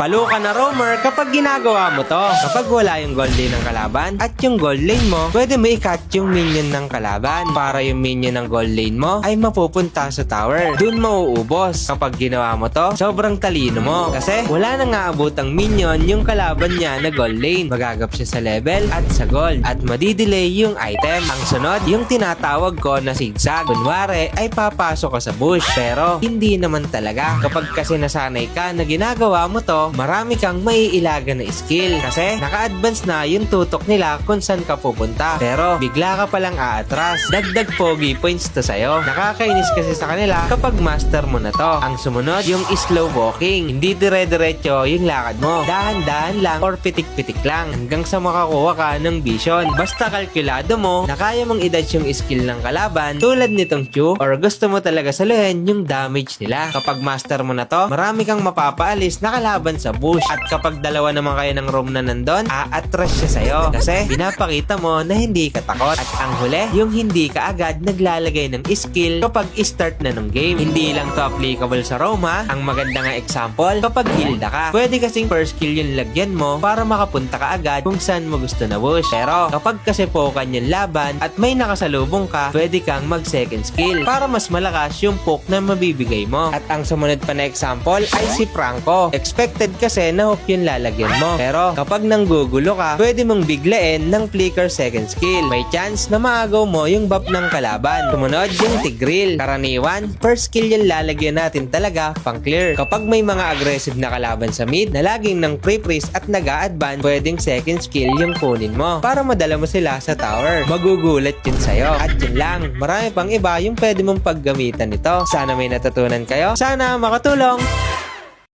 Palo ka na roamer kapag ginagawa mo to. Kapag wala yung gold lane ng kalaban at yung gold lane mo, pwede mo i-cut yung minion ng kalaban para yung minion ng gold lane mo ay mapupunta sa tower. Dun mauubos. Kapag ginawa mo to, sobrang talino mo. Kasi wala nang aabot ang minion yung kalaban niya na gold lane. Magagap siya sa level at sa gold. At madidelay yung item. Ang sunod, yung tinatawag ko na zigzag. Kunwari ay papasok ka sa bush. Pero hindi naman talaga. Kapag kasi nasanay ka na ginagawa mo to, marami kang maiilaga na skill kasi naka-advance na yung tutok nila kung saan ka pupunta. Pero bigla ka palang aatras. Dagdag pogi points to sa'yo. Nakakainis kasi sa kanila kapag master mo na to. Ang sumunod, yung slow walking. Hindi dire-diretso yung lakad mo. Dahan-dahan lang or pitik-pitik lang hanggang sa makakuha ka ng vision. Basta kalkulado mo na kaya mong i-dodge yung skill ng kalaban tulad nitong Q or gusto mo talaga saluhin yung damage nila. Kapag master mo na to, marami kang mapapaalis na kalaban sa bush. At kapag dalawa naman kayo ng roam na nandun, a-attract siya sa'yo. Kasi pinapakita mo na hindi ka takot. At ang huli, yung hindi ka agad naglalagay ng skill kapag start na ng game. Hindi lang to applicable sa roam ha. Ang maganda nga example, kapag hilda ka, pwede kasing first skill yung lagyan mo para makapunta ka agad kung saan mo gusto na bush. Pero kapag kasi pokan yung laban at may nakasalubong ka, pwede kang mag second skill para mas malakas yung poke na mabibigay mo. At ang sumunod pa na example ay si Franco. Expected kasi na hook yung lalagyan mo. Pero kapag nanggugulo ka, pwede mong biglain ng flicker second skill. May chance na maagaw mo yung buff ng kalaban. Sumunod yung Tigreal. Karaniwan, first skill yung lalagyan natin talaga pang clear. Kapag may mga aggressive na kalaban sa mid na laging ng pre-freeze at nag-a-advance, pwedeng second skill yung kunin mo para madala mo sila sa tower. Magugulat yun sa'yo. At yun lang, marami pang iba yung pwede mong paggamitan nito. Sana may natutunan kayo. Sana makatulong.